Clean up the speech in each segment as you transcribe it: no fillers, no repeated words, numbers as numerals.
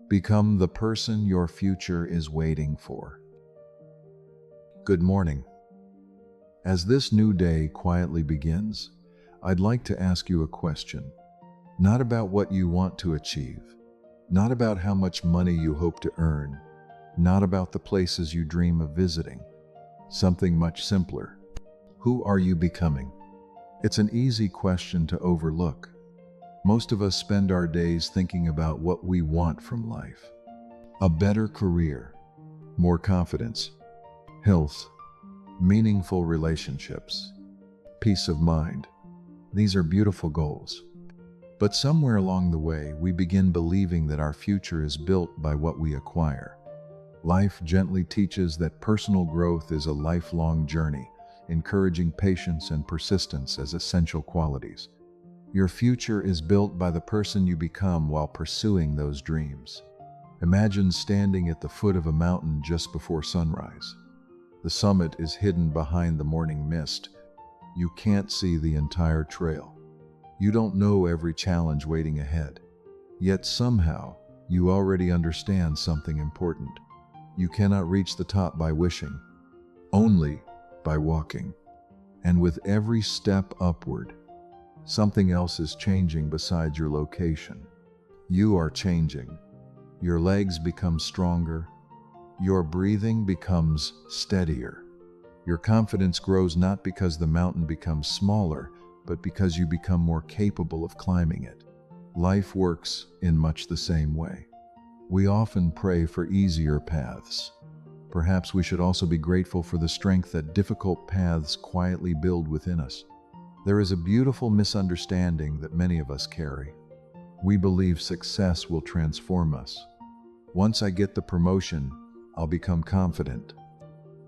Become the person your future is waiting for. Good morning. As this new day quietly begins, I'd like to ask you a question. Not about what you want to achieve, not about how much money you hope to earn, not about the places you dream of visiting. Something much simpler. Who are you becoming? It's an easy question to overlook. Most of us spend our days thinking about what we want from life. A better career, more confidence, health, meaningful relationships, peace of mind. These are beautiful goals. But somewhere along the way, we begin believing that our future is built by what we acquire. Life gently teaches that personal growth is a lifelong journey, encouraging patience and persistence as essential qualities. Your future is built by the person you become while pursuing those dreams. Imagine standing at the foot of a mountain just before sunrise. The summit is hidden behind the morning mist. You can't see the entire trail. You don't know every challenge waiting ahead. Yet somehow, you already understand something important. You cannot reach the top by wishing, only by walking. And with every step upward, something else is changing besides your location. You are changing. Your legs become stronger. Your breathing becomes steadier. Your confidence grows not because the mountain becomes smaller, but because you become more capable of climbing it. Life works in much the same way. We often pray for easier paths. Perhaps we should also be grateful for the strength that difficult paths quietly build within us. There is a beautiful misunderstanding that many of us carry. We believe success will transform us. Once I get the promotion, I'll become confident.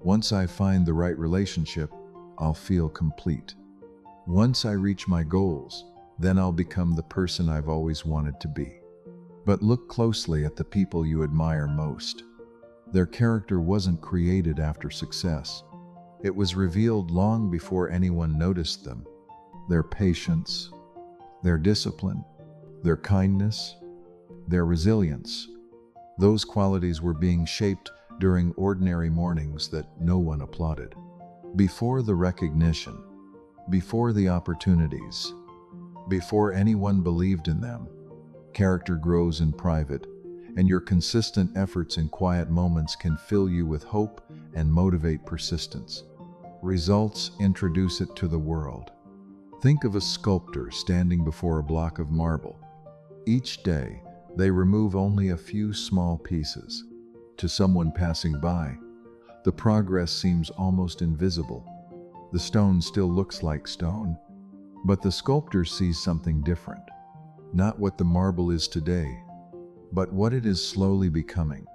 Once I find the right relationship, I'll feel complete. Once I reach my goals, then I'll become the person I've always wanted to be. But look closely at the people you admire most. Their character wasn't created after success. It was revealed long before anyone noticed them. Their patience, their discipline, their kindness, their resilience. Those qualities were being shaped during ordinary mornings that no one applauded. Before the recognition, before the opportunities, before anyone believed in them, character grows in private, and your consistent efforts in quiet moments can fill you with hope and motivate persistence. Results introduce it to the world. Think of a sculptor standing before a block of marble. Each day, they remove only a few small pieces. To someone passing by, the progress seems almost invisible. The stone still looks like stone, but the sculptor sees something different. Not what the marble is today, but what it is slowly becoming.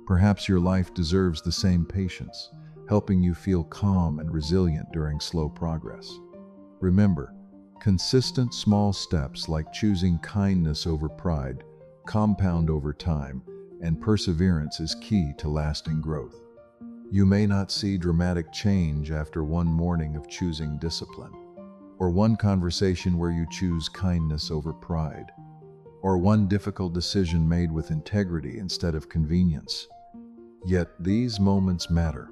Perhaps your life deserves the same patience, helping you feel calm and resilient during slow progress. Remember, consistent small steps like choosing kindness over pride compound over time, and perseverance is key to lasting growth. You may not see dramatic change after one morning of choosing discipline, or one conversation where you choose kindness over pride, or one difficult decision made with integrity instead of convenience. Yet these moments matter,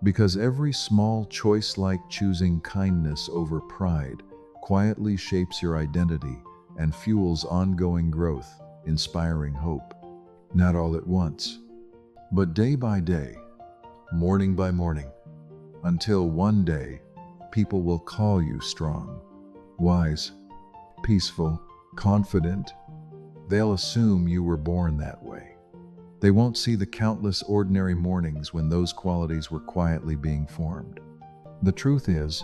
because every small choice like choosing kindness over pride quietly shapes your identity and fuels ongoing growth, inspiring hope. Not all at once, but day by day, morning by morning, until one day, people will call you strong, wise, peaceful, confident. They'll assume you were born that way. They won't see the countless ordinary mornings when those qualities were quietly being formed. The truth is,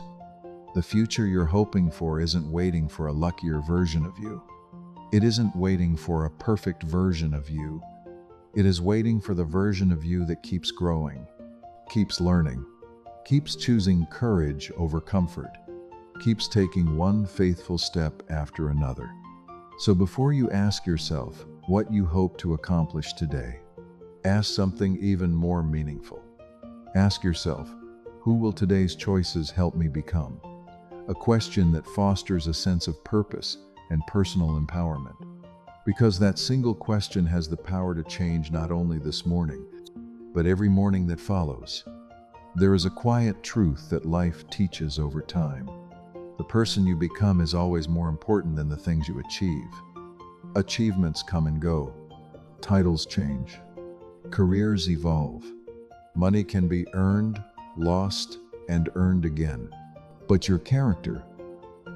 the future you're hoping for isn't waiting for a luckier version of you. It isn't waiting for a perfect version of you. It is waiting for the version of you that keeps growing, keeps learning, keeps choosing courage over comfort, keeps taking one faithful step after another. So before you ask yourself what you hope to accomplish today, ask something even more meaningful. Ask yourself, who will today's choices help me become? A question that fosters a sense of purpose and personal empowerment. Because that single question has the power to change not only this morning, but every morning that follows. There is a quiet truth that life teaches over time. The person you become is always more important than the things you achieve. Achievements come and go. Titles change. Careers evolve. Money can be earned, lost, and earned again. But your character,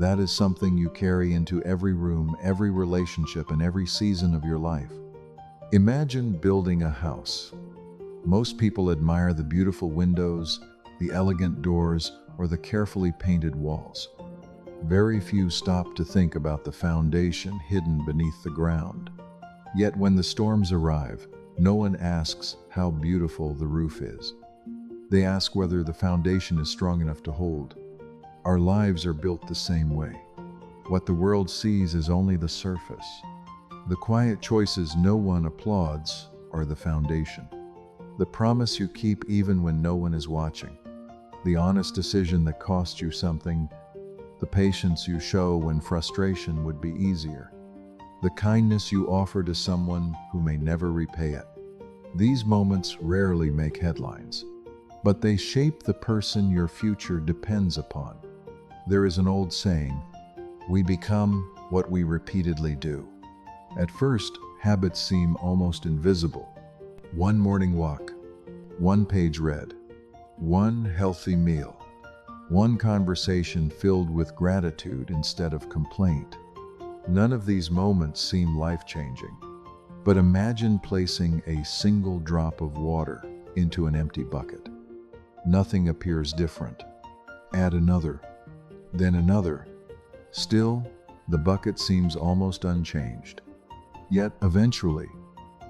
that is something you carry into every room, every relationship, and every season of your life. Imagine building a house. Most people admire the beautiful windows, the elegant doors, or the carefully painted walls. Very few stop to think about the foundation hidden beneath the ground. Yet when the storms arrive, no one asks how beautiful the roof is. They ask whether the foundation is strong enough to hold. Our lives are built the same way. What the world sees is only the surface. The quiet choices no one applauds are the foundation. The promise you keep even when no one is watching. The honest decision that costs you something. The patience you show when frustration would be easier. The kindness you offer to someone who may never repay it. These moments rarely make headlines, but they shape the person your future depends upon. There is an old saying, we become what we repeatedly do. At first, habits seem almost invisible. One morning walk, one page read, one healthy meal, one conversation filled with gratitude instead of complaint. None of these moments seem life-changing. But imagine placing a single drop of water into an empty bucket. Nothing appears different. Add another, then another. Still, the bucket seems almost unchanged. Yet eventually,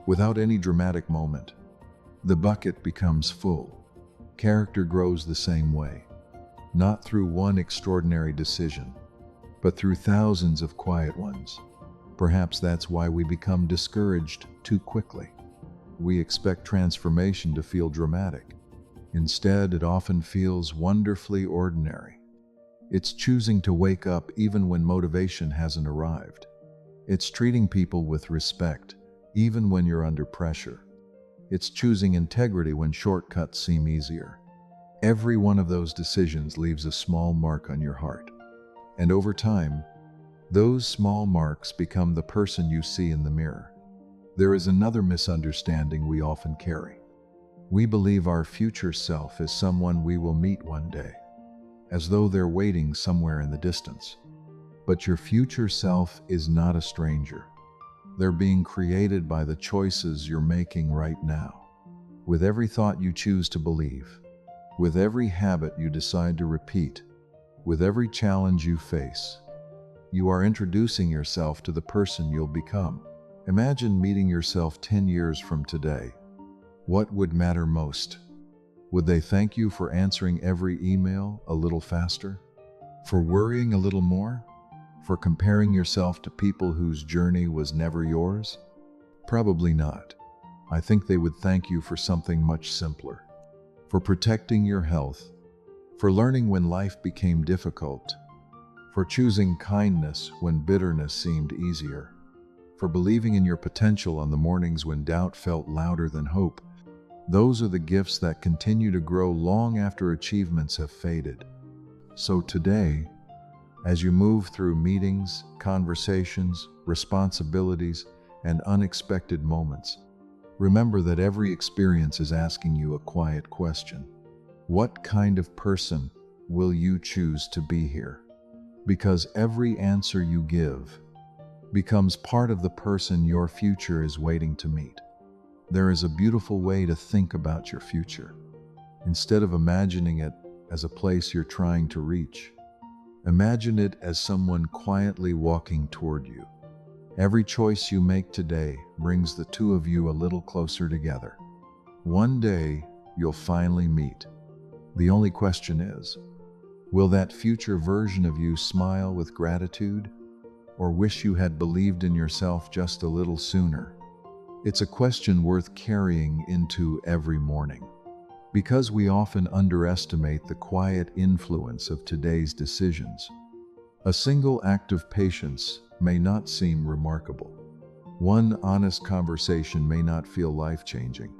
without any dramatic moment, the bucket becomes full. Character grows the same way, not through one extraordinary decision, but through thousands of quiet ones. Perhaps that's why we become discouraged too quickly. We expect transformation to feel dramatic. Instead, it often feels wonderfully ordinary. It's choosing to wake up even when motivation hasn't arrived. It's treating people with respect, even when you're under pressure. It's choosing integrity when shortcuts seem easier. Every one of those decisions leaves a small mark on your heart. And over time, those small marks become the person you see in the mirror. There is another misunderstanding we often carry. We believe our future self is someone we will meet one day, as though they're waiting somewhere in the distance. But your future self is not a stranger. They're being created by the choices you're making right now. With every thought you choose to believe, with every habit you decide to repeat, with every challenge you face, you are introducing yourself to the person you'll become. Imagine meeting yourself 10 years from today. What would matter most? Would they thank you for answering every email a little faster? For worrying a little more? For comparing yourself to people whose journey was never yours? Probably not. I think they would thank you for something much simpler. For protecting your health, for learning when life became difficult, for choosing kindness when bitterness seemed easier, for believing in your potential on the mornings when doubt felt louder than hope. Those are the gifts that continue to grow long after achievements have faded. So today, as you move through meetings, conversations, responsibilities, and unexpected moments, remember that every experience is asking you a quiet question. What kind of person will you choose to be here? Because every answer you give becomes part of the person your future is waiting to meet. There is a beautiful way to think about your future. Instead of imagining it as a place you're trying to reach, imagine it as someone quietly walking toward you. Every choice you make today brings the two of you a little closer together. One day, you'll finally meet. The only question is, will that future version of you smile with gratitude, or wish you had believed in yourself just a little sooner? It's a question worth carrying into every morning, because we often underestimate the quiet influence of today's decisions. A single act of patience may not seem remarkable, One honest conversation may not feel life-changing.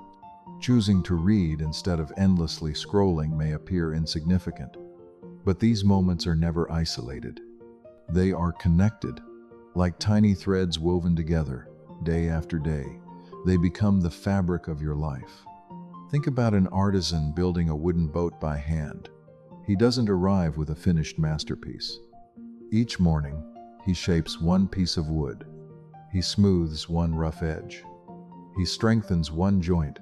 Choosing to read instead of endlessly scrolling may appear insignificant. But these moments are never isolated. They are connected, like tiny threads woven together, day after day. They become the fabric of your life. Think about an artisan building a wooden boat by hand. He doesn't arrive with a finished masterpiece. Each morning, he shapes one piece of wood. He smooths one rough edge. He strengthens one joint.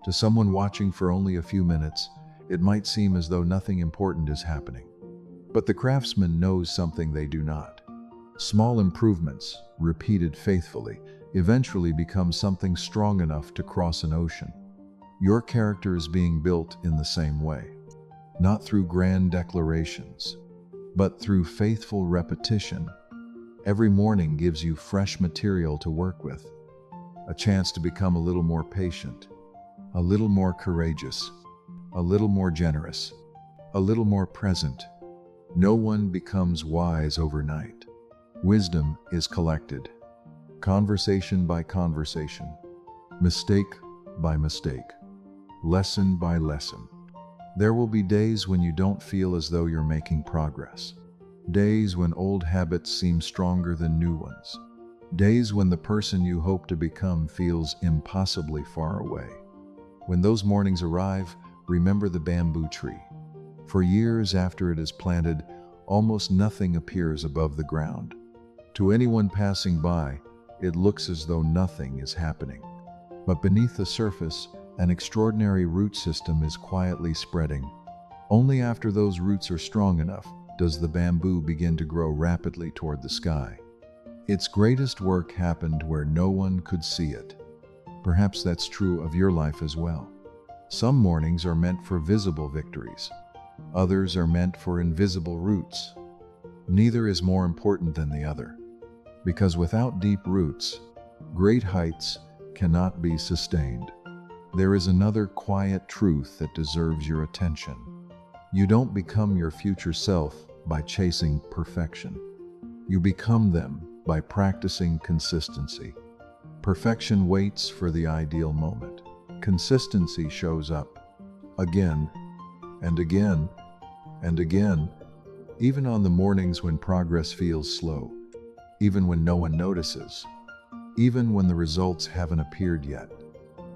To someone watching for only a few minutes, it might seem as though nothing important is happening. But the craftsman knows something they do not. Small improvements, repeated faithfully, eventually become something strong enough to cross an ocean. Your character is being built in the same way, not through grand declarations, but through faithful repetition. Every morning gives you fresh material to work with, a chance to become a little more patient, a little more courageous, a little more generous, a little more present. No one becomes wise overnight. Wisdom is collected, conversation by conversation, mistake by mistake, lesson by lesson. There will be days when you don't feel as though you're making progress. Days when old habits seem stronger than new ones. Days when the person you hope to become feels impossibly far away. When those mornings arrive, remember the bamboo tree. For years after it is planted, almost nothing appears above the ground. To anyone passing by, it looks as though nothing is happening. But beneath the surface, an extraordinary root system is quietly spreading. Only after those roots are strong enough does the bamboo begin to grow rapidly toward the sky. Its greatest work happened where no one could see it. Perhaps that's true of your life as well. Some mornings are meant for visible victories. Others are meant for invisible roots. Neither is more important than the other, because without deep roots, great heights cannot be sustained. There is another quiet truth that deserves your attention. You don't become your future self by chasing perfection. You become them by practicing consistency. Perfection waits for the ideal moment. Consistency shows up again and again and again, even on the mornings when progress feels slow, even when no one notices, even when the results haven't appeared yet.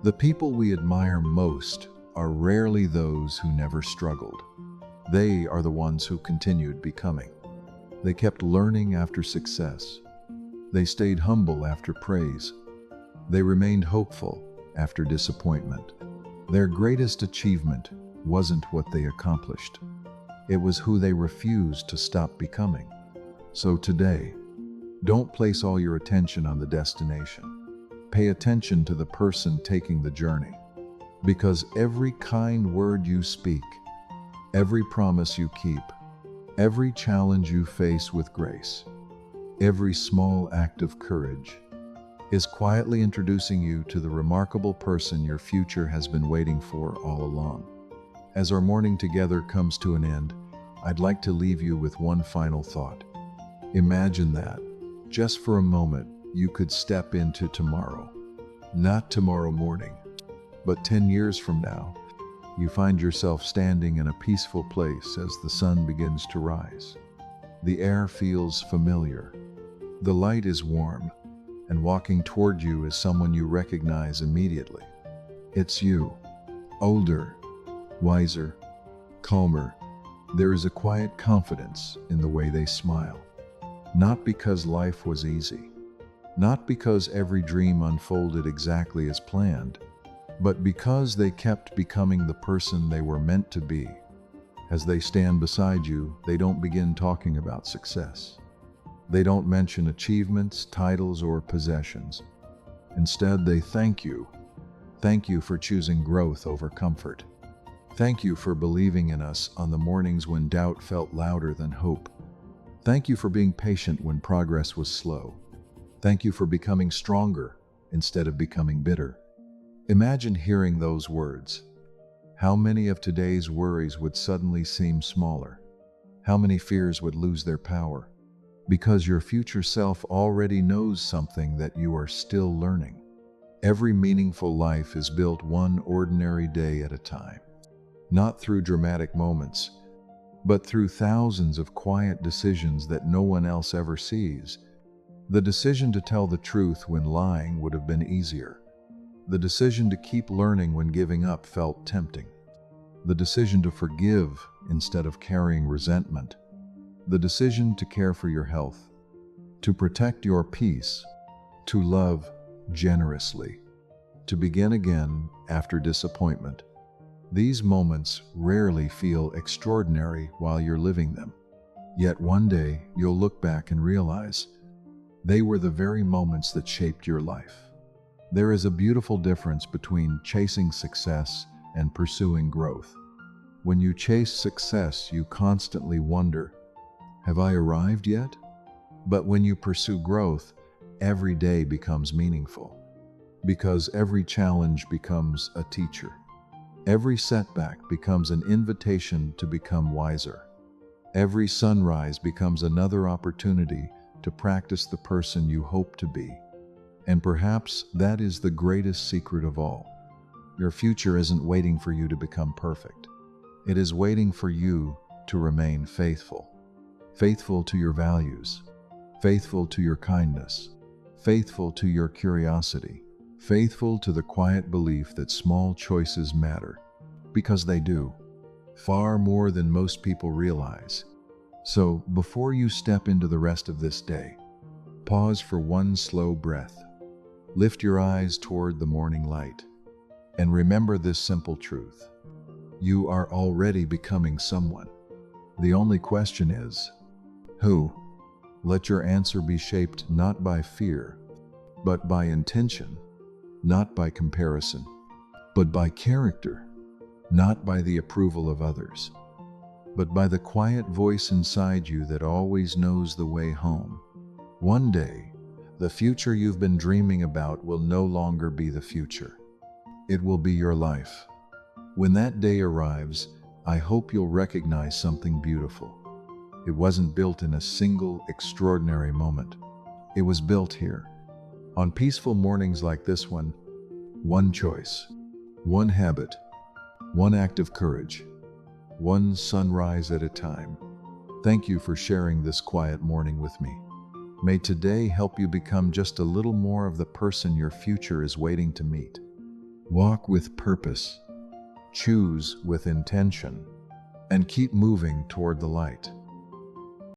The people we admire most are rarely those who never struggled. They are the ones who continued becoming. They kept learning after success. They stayed humble after praise. They remained hopeful after disappointment. Their greatest achievement wasn't what they accomplished. It was who they refused to stop becoming. So today, don't place all your attention on the destination. Pay attention to the person taking the journey. Because every kind word you speak, every promise you keep, every challenge you face with grace, every small act of courage is quietly introducing you to the remarkable person your future has been waiting for all along. As our morning together comes to an end, I'd like to leave you with one final thought. Imagine that, just for a moment, you could step into tomorrow. Not tomorrow morning, but 10 years from now, you find yourself standing in a peaceful place as the sun begins to rise. The air feels familiar. The light is warm, and walking toward you is someone you recognize immediately. It's you, older, wiser, calmer. There is a quiet confidence in the way they smile. Not because life was easy, not because every dream unfolded exactly as planned, but because they kept becoming the person they were meant to be. As they stand beside you, they don't begin talking about success. They don't mention achievements, titles, or possessions. Instead, they thank you. Thank you for choosing growth over comfort. Thank you for believing in us on the mornings when doubt felt louder than hope. Thank you for being patient when progress was slow. Thank you for becoming stronger instead of becoming bitter. Imagine hearing those words. How many of today's worries would suddenly seem smaller? How many fears would lose their power? because your future self already knows something that you are still learning. Every meaningful life is built one ordinary day at a time, not through dramatic moments, but through thousands of quiet decisions that no one else ever sees. The decision to tell the truth when lying would have been easier. The decision to keep learning when giving up felt tempting. The decision to forgive instead of carrying resentment. The decision to care for your health, to protect your peace, to love generously, to begin again after disappointment. These moments rarely feel extraordinary while you're living them. Yet one day you'll look back and realize they were the very moments that shaped your life. There is a beautiful difference between chasing success and pursuing growth. When you chase success, you constantly wonder, have I arrived yet? But when you pursue growth, every day becomes meaningful, because every challenge becomes a teacher. Every setback becomes an invitation to become wiser. Every sunrise becomes another opportunity to practice the person you hope to be. And perhaps that is the greatest secret of all. Your future isn't waiting for you to become perfect. It is waiting for you to remain faithful. Faithful to your values, faithful to your kindness, faithful to your curiosity, faithful to the quiet belief that small choices matter, because they do, far more than most people realize. So, before you step into the rest of this day, pause for one slow breath. Lift your eyes toward the morning light, and remember this simple truth. You are already becoming someone. The only question is, who? Let your answer be shaped not by fear, but by intention, not by comparison, but by character, not by the approval of others, but by the quiet voice inside you that always knows the way home. One day, the future you've been dreaming about will no longer be the future. It will be your life. When that day arrives, I hope you'll recognize something beautiful. It wasn't built in a single extraordinary moment. It was built here, on peaceful mornings like this one choice, one habit, one act of courage, one sunrise at a time. Thank you for sharing this quiet morning with me. May today help you become just a little more of the person your future is waiting to meet. Walk with purpose, choose with intention, and keep moving toward the light.